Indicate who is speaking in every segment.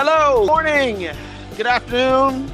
Speaker 1: Hello, morning, good afternoon,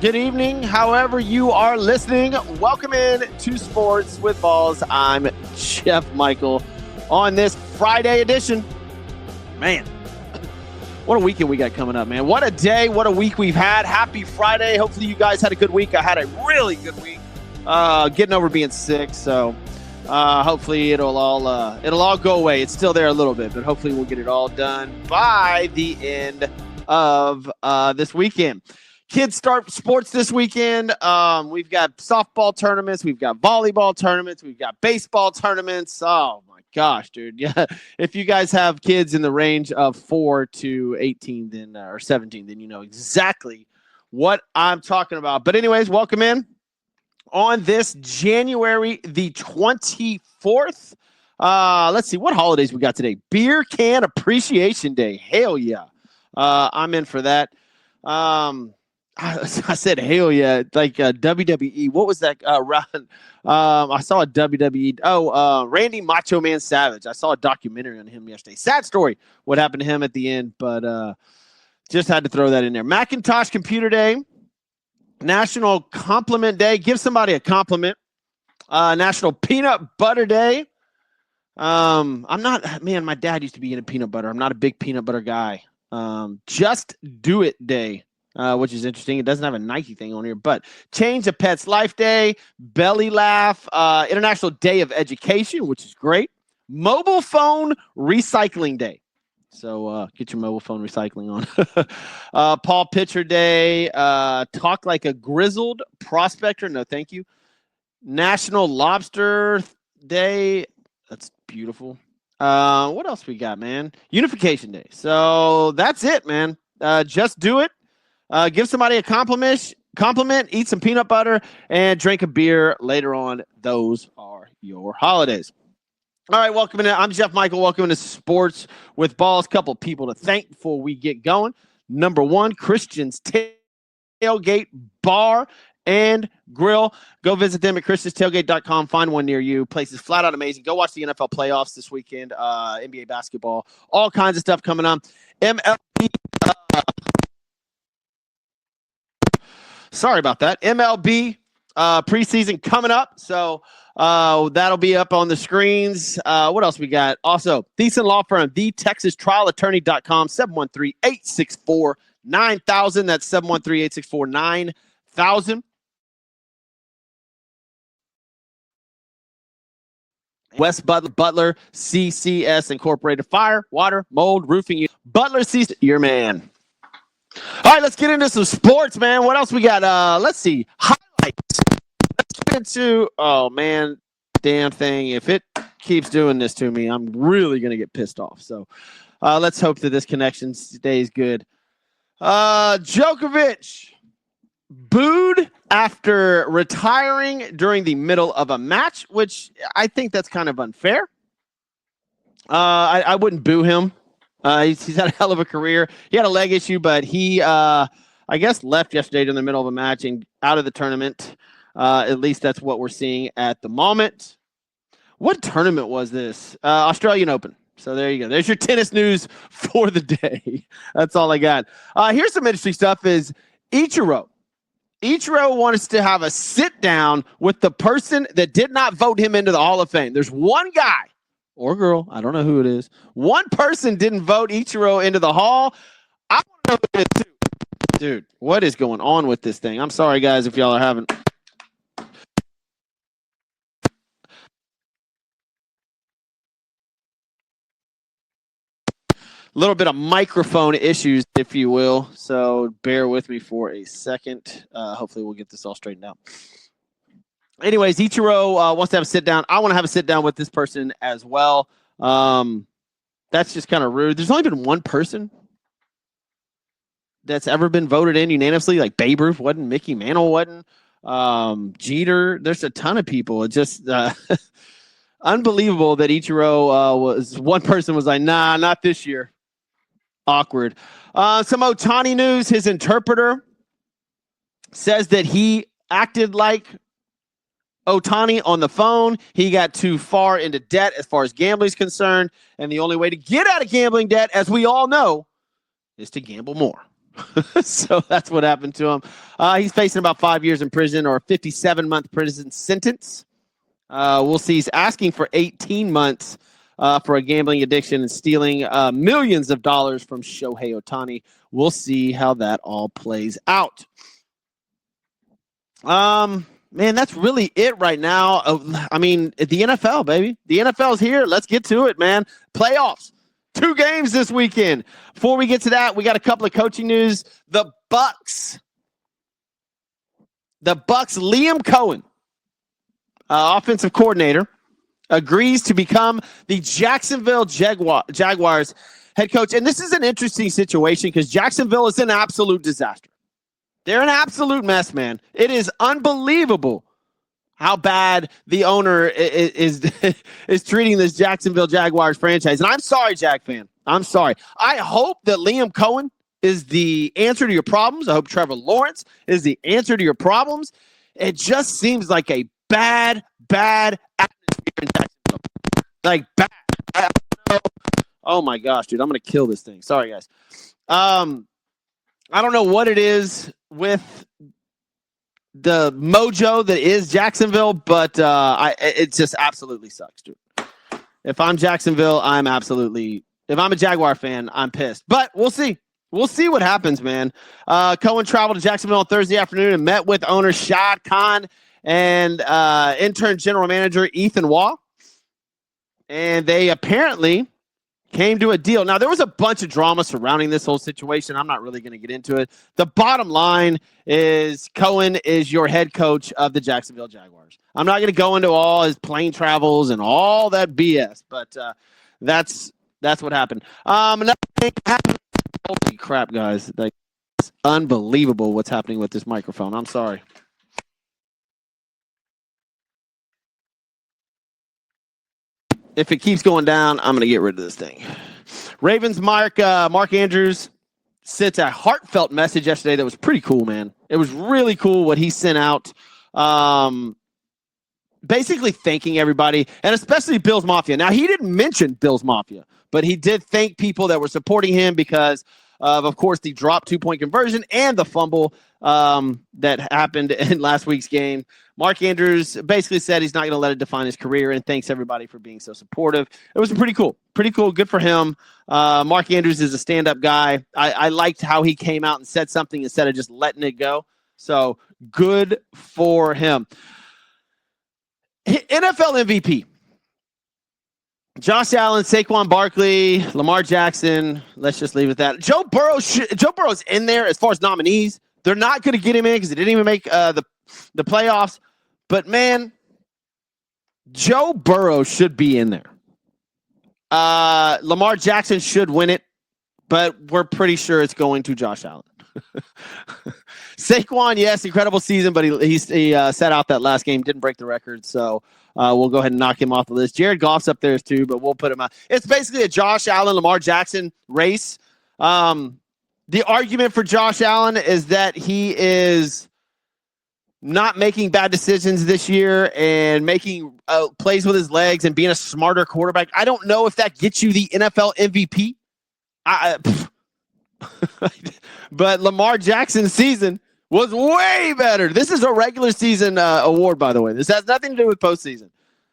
Speaker 1: good evening, however you are listening. Welcome in to Sports with Balls. I'm Jeff Michael on this Friday edition. Man, what a weekend we got coming up, man. What a day, what a week we've had. Happy Friday. Hopefully you guys had a good week. I had a really good week, getting over being sick, so hopefully it'll all go away. It's still there a little bit, but hopefully we'll get it all done by the end of this weekend. Kids start sports this weekend. We've got softball tournaments, we've got volleyball tournaments, we've got baseball tournaments. Oh my gosh, dude. Yeah. If you guys have kids in the range of 4 to 18 then or 17, then you know exactly what I'm talking about. But anyways, welcome in on this January the 24th. Let's see what holidays we got today. Beer Can Appreciation Day. Hell yeah. I'm in for that. I said hell yeah, like WWE. What was that? I saw a WWE. Randy Macho Man Savage. I saw a documentary on him yesterday. Sad story what happened to him at the end, but just had to throw that in there. Macintosh Computer Day. National Compliment Day. Give somebody a compliment. National Peanut Butter Day. My dad used to be into peanut butter. I'm not a big peanut butter guy. Just Do It Day, which is interesting. It doesn't have a Nike thing on here, but Change a Pet's Life Day, Belly Laugh, International Day of Education, which is great. Mobile Phone Recycling Day. So get your mobile phone recycling on. Paul Pitcher Day, Talk Like a Grizzled Prospector. No, thank you. National Lobster Day. That's beautiful. What else we got, man? Unification Day. So that's it, man. Just do it. Give somebody a compliment, eat some peanut butter, and drink a beer later on. Those are your holidays. All right, welcome in. I'm Jeff Michael. Welcome to Sports with Balls. Couple people to thank before we get going. Number one, Christian's Tailgate Bar and Grill. Go visit them at christianstailgate.com. Find one near you. Place is flat out amazing. Go watch the NFL playoffs this weekend. NBA basketball. All kinds of stuff coming on. MLB. Sorry about that. MLB preseason coming up. So that'll be up on the screens. What else we got? Also, Thiessen Law Firm, TheTexasTrialAttorney.com, 713-864-9000. That's 713-864-9000. West Butler CCS Incorporated. Fire, water, mold, roofing. Butler CCS, your man. All right, let's get into some sports, man. What else we got? Let's see. Highlights. Let's get into, oh, man, damn thing. If it keeps doing this to me, I'm really going to get pissed off. So let's hope that this connection stays good. Djokovic booed after retiring during the middle of a match, which I think that's kind of unfair. I wouldn't boo him. He's had a hell of a career. He had a leg issue, but he, I guess, left yesterday in the middle of a match and out of the tournament. At least that's what we're seeing at the moment. What tournament was this? Australian Open. So there you go. There's your tennis news for the day. That's all I got. Here's some interesting stuff is Ichiro. Ichiro wants to have a sit down with the person that did not vote him into the Hall of Fame. There's one guy or girl, I don't know who it is. One person didn't vote Ichiro into the Hall. I want to know who it is too. Dude, what is going on with this thing? I'm sorry, guys, if y'all are having... A little bit of microphone issues, if you will. So bear with me for a second. Hopefully we'll get this all straightened out. Anyways, Ichiro wants to have a sit down. I want to have a sit down with this person as well. That's just kind of rude. There's only been one person that's ever been voted in unanimously. Like Babe Ruth wasn't, Mickey Mantle wasn't, Jeter. There's a ton of people. It's just unbelievable that Ichiro was one person was like, nah, not this year. Awkward. Some Ohtani news. His interpreter says that he acted like Ohtani on the phone. He got too far into debt as far as gambling is concerned. And the only way to get out of gambling debt, as we all know, is to gamble more. So that's what happened to him. He's facing about 5 years in prison or a 57-month prison sentence. We'll see. He's asking for 18 months for a gambling addiction and stealing millions of dollars from Shohei Ohtani. We'll see how that all plays out. Man, that's really it right now. I mean, the NFL, baby. The NFL's here. Let's get to it, man. Playoffs. 2 games this weekend. Before we get to that, we got a couple of coaching news. The Bucks, Liam Cohen, offensive coordinator, agrees to become the Jacksonville Jaguars head coach. And this is an interesting situation because Jacksonville is an absolute disaster. They're an absolute mess, man. It is unbelievable how bad the owner is treating this Jacksonville Jaguars franchise. And I'm sorry, Jag fan. I'm sorry. I hope that Liam Cohen is the answer to your problems. I hope Trevor Lawrence is the answer to your problems. It just seems like a bad atmosphere in Jacksonville. Like bad. I don't know. Oh my gosh, dude. I'm going to kill this thing. Sorry, guys. I don't know what it is with the mojo that is Jacksonville, but it just absolutely sucks, dude. If I'm Jacksonville, if I'm a Jaguar fan, I'm pissed. But we'll see. We'll see what happens, man. Cohen traveled to Jacksonville on Thursday afternoon and met with owner Shad Khan and intern general manager Ethan Waugh. And they apparently came to a deal. Now, there was a bunch of drama surrounding this whole situation. I'm not really going to get into it. The bottom line is Cohen is your head coach of the Jacksonville Jaguars. I'm not going to go into all his plane travels and all that BS, but that's what happened. Another thing happened. Holy crap, guys. It's unbelievable what's happening with this microphone. I'm sorry. If it keeps going down, I'm going to get rid of this thing. Ravens Mark Andrews sent a heartfelt message yesterday that was pretty cool, man. It was really cool what he sent out. Basically thanking everybody, and especially Bills Mafia. Now, he didn't mention Bills Mafia, but he did thank people that were supporting him because of course, the drop 2-point conversion and the fumble that happened in last week's game. Mark Andrews basically said he's not going to let it define his career and thanks everybody for being so supportive. It was pretty cool. Pretty cool. Good for him. Mark Andrews is a stand-up guy. I liked how he came out and said something instead of just letting it go. So good for him. NFL MVP. Josh Allen, Saquon Barkley, Lamar Jackson. Let's just leave it at that. Joe Burrow's in there as far as nominees. They're not going to get him in because they didn't even make the playoffs. But, man, Joe Burrow should be in there. Lamar Jackson should win it, but we're pretty sure it's going to Josh Allen. Saquon, yes, incredible season, but he sat out that last game, didn't break the record, so we'll go ahead and knock him off the list. Jared Goff's up there too, but we'll put him out. It's basically a Josh Allen, Lamar Jackson race. The argument for Josh Allen is that he is not making bad decisions this year and making plays with his legs and being a smarter quarterback. I don't know if that gets you the NFL MVP. But Lamar Jackson's season was way better. This is a regular season award, by the way. This has nothing to do with postseason.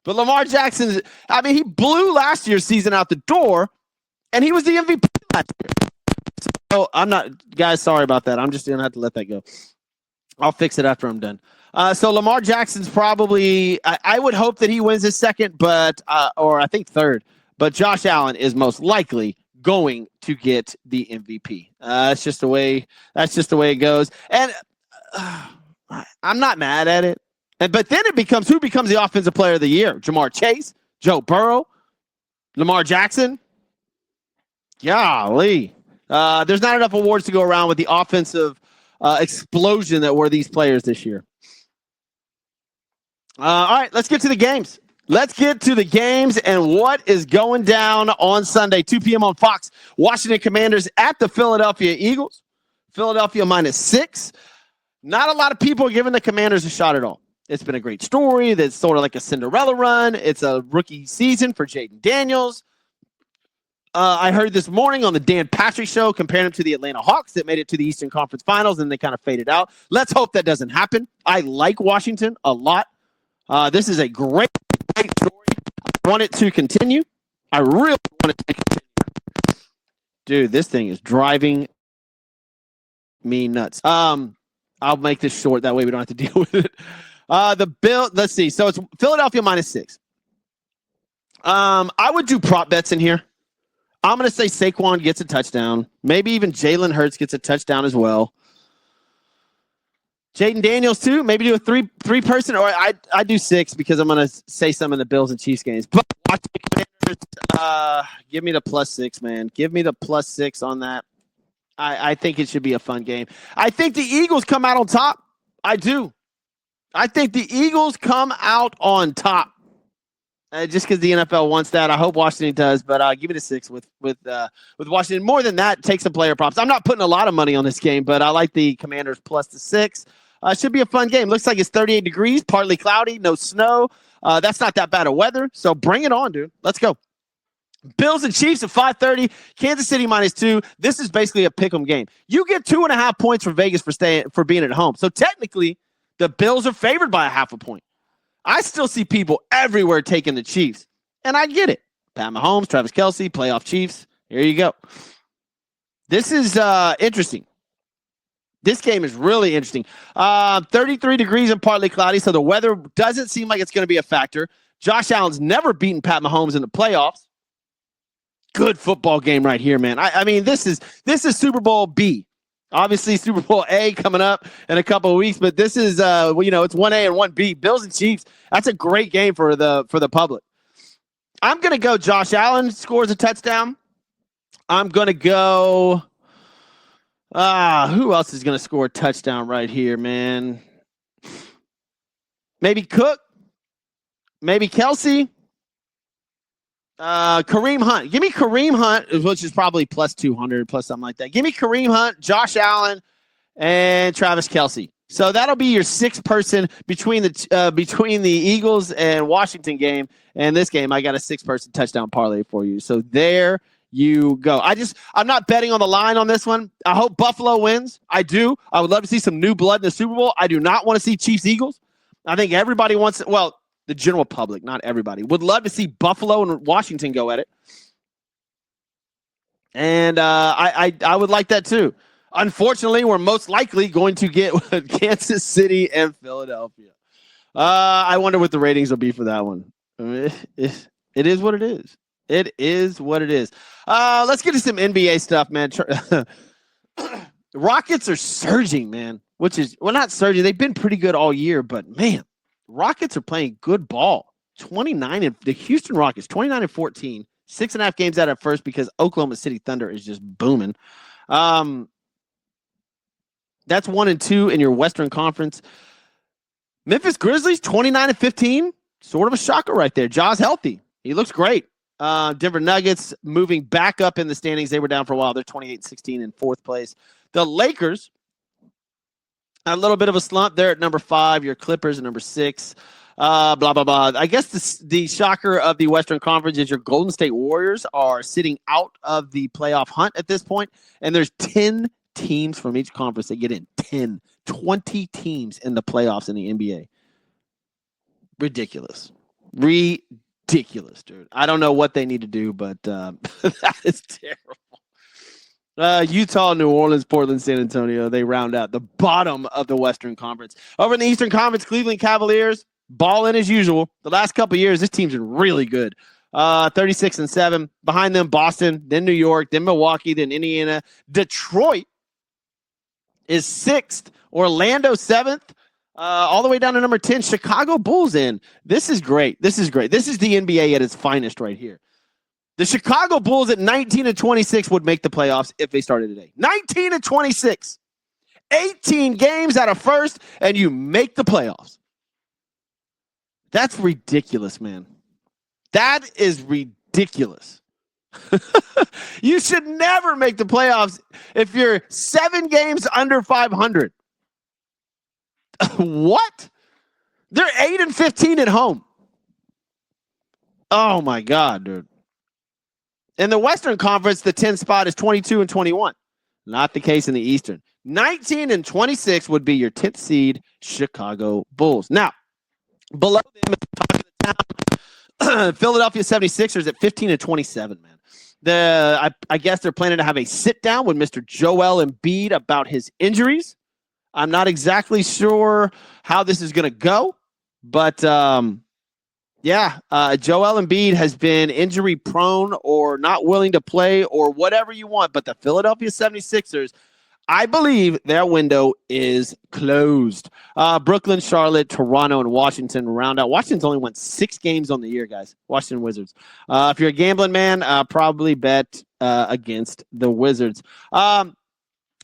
Speaker 1: But Lamar Jackson, he blew last year's season out the door, and he was the MVP last year. So I'm not, guys, sorry about that. I'm just going to have to let that go. I'll fix it after I'm done. So Lamar Jackson's probably, I would hope that he wins his second, but or I think third. But Josh Allen is most likely going to get the MVP. That's just the way it goes. And I'm not mad at it. But then it becomes who becomes the offensive player of the year? Jamar Chase, Joe Burrow, Lamar Jackson. Golly. There's not enough awards to go around with the offensive explosion that were these players this year. All right, let's get to the games. Let's get to the games and what is going down on Sunday, 2 p.m. on Fox. Washington Commanders at the Philadelphia Eagles. Philadelphia -6. Not a lot of people are giving the Commanders a shot at all. It's been a great story. That's sort of like a Cinderella run. It's a rookie season for Jaden Daniels. I heard this morning on the Dan Patrick Show comparing them to the Atlanta Hawks that made it to the Eastern Conference Finals and they kind of faded out. Let's hope that doesn't happen. I like Washington a lot. This is a great story. I want it to continue. I really want it to continue. Dude, this thing is driving me nuts. I'll make this short. That way we don't have to deal with it. Let's see. So it's Philadelphia -6. I would do prop bets in here. I'm going to say Saquon gets a touchdown. Maybe even Jalen Hurts gets a touchdown as well. Jaden Daniels too. Maybe do a three person, or I do 6 because I'm going to say some in the Bills and Chiefs games. But watch the Commanders. Give me the +6, man. Give me the +6 on that. I think it should be a fun game. I think the Eagles come out on top. I do. I think the Eagles come out on top. Just because the NFL wants that. I hope Washington does, but give me the 6 with Washington. More than that, take some player props. I'm not putting a lot of money on this game, but I like the Commanders +6. Should be a fun game. Looks like it's 38 degrees, partly cloudy, no snow. That's not that bad of weather, so bring it on, dude. Let's go. Bills and Chiefs at 5:30. Kansas City -2. This is basically a pick'em game. You get 2.5 points for Vegas for being at home. So technically, the Bills are favored by 0.5 point. I still see people everywhere taking the Chiefs, and I get it. Pat Mahomes, Travis Kelce, playoff Chiefs. Here you go. This is interesting. This game is really interesting. 33 degrees and partly cloudy, so the weather doesn't seem like it's going to be a factor. Josh Allen's never beaten Pat Mahomes in the playoffs. Good football game right here, man. I mean, this is Super Bowl B. Obviously, Super Bowl A coming up in a couple of weeks, but this is it's 1A and 1B. Bills and Chiefs. That's a great game for the public. I'm gonna go Josh Allen scores a touchdown. I'm gonna go. Who else is gonna score a touchdown right here, man? Maybe Cook. Maybe Kelce. Kareem Hunt. Give me Kareem Hunt, which is probably +200, plus something like that. Give me Kareem Hunt, Josh Allen, and Travis Kelce. So that'll be your 6-person between the Eagles and Washington game. And this game, I got a 6-person touchdown parlay for you. So there you go. I'm not betting on the line on this one. I hope Buffalo wins. I do. I would love to see some new blood in the Super Bowl. I do not want to see Chiefs Eagles. I think everybody wants it. Well, the general public, not everybody, would love to see Buffalo and Washington go at it. And I would like that too. Unfortunately, we're most likely going to get Kansas City and Philadelphia. I wonder what the ratings will be for that one. I mean, it is what it is. It is what it is. Let's get to some NBA stuff, man. Rockets are surging, man, not surging. They've been pretty good all year, but man, Rockets are playing good ball. The Houston Rockets, 29-14, 6.5 games out at first because Oklahoma City Thunder is just booming. That's 1-2 in your Western Conference. Memphis Grizzlies, 29-15, sort of a shocker right there. Ja's healthy. He looks great. Denver Nuggets moving back up in the standings. They were down for a while. They're 28-16 in 4th place. The Lakers, a little bit of a slump. They're at number 5. Your Clippers are number 6. Blah, blah, blah. I guess the shocker of the Western Conference is your Golden State Warriors are sitting out of the playoff hunt at this point, and there's 10 teams from each conference that get in. 20 teams in the playoffs in the NBA. Ridiculous, dude. I don't know what they need to do, but that is terrible. Utah, New Orleans, Portland, San Antonio, they round out the bottom of the Western Conference. Over in the Eastern Conference, Cleveland Cavaliers, balling as usual. The last couple of years, this team's been really good. 36-7. Behind them, Boston, then New York, then Milwaukee, then Indiana. Detroit is 6th. Orlando 7th. All the way down to number 10. Chicago Bulls in. This is great. This is the NBA at its finest right here. The Chicago Bulls at 19-26 would make the playoffs if they started today. 19-26. 18 games out of first, and you make the playoffs. That's ridiculous, man. That is ridiculous. You should never make the playoffs if you're 7 games under 500. What? They're 8-15 at home. Oh, my God, dude. In the Western Conference, the 10th spot is 22 and 21. Not the case in the Eastern. 19 and 26 would be your 10th seed Chicago Bulls. Now, below them, Philadelphia 76ers at 15 and 27, man. I guess they're planning to have a sit-down with Mr. Joel Embiid about his injuries. I'm not exactly sure how this is going to go, but Joel Embiid has been injury-prone or not willing to play or whatever you want, but the Philadelphia 76ers, I believe their window is closed. Brooklyn, Charlotte, Toronto, and Washington round out. Washington's only won 6 games on the year, guys. Washington Wizards. If you're a gambling man, probably bet against the Wizards.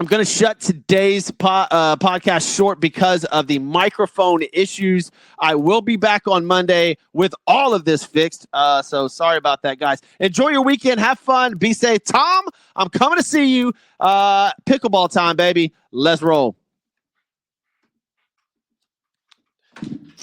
Speaker 1: I'm going to shut today's podcast short because of the microphone issues. I will be back on Monday with all of this fixed. So sorry about that, guys. Enjoy your weekend. Have fun. Be safe. Tom, I'm coming to see you. Pickleball time, baby. Let's roll.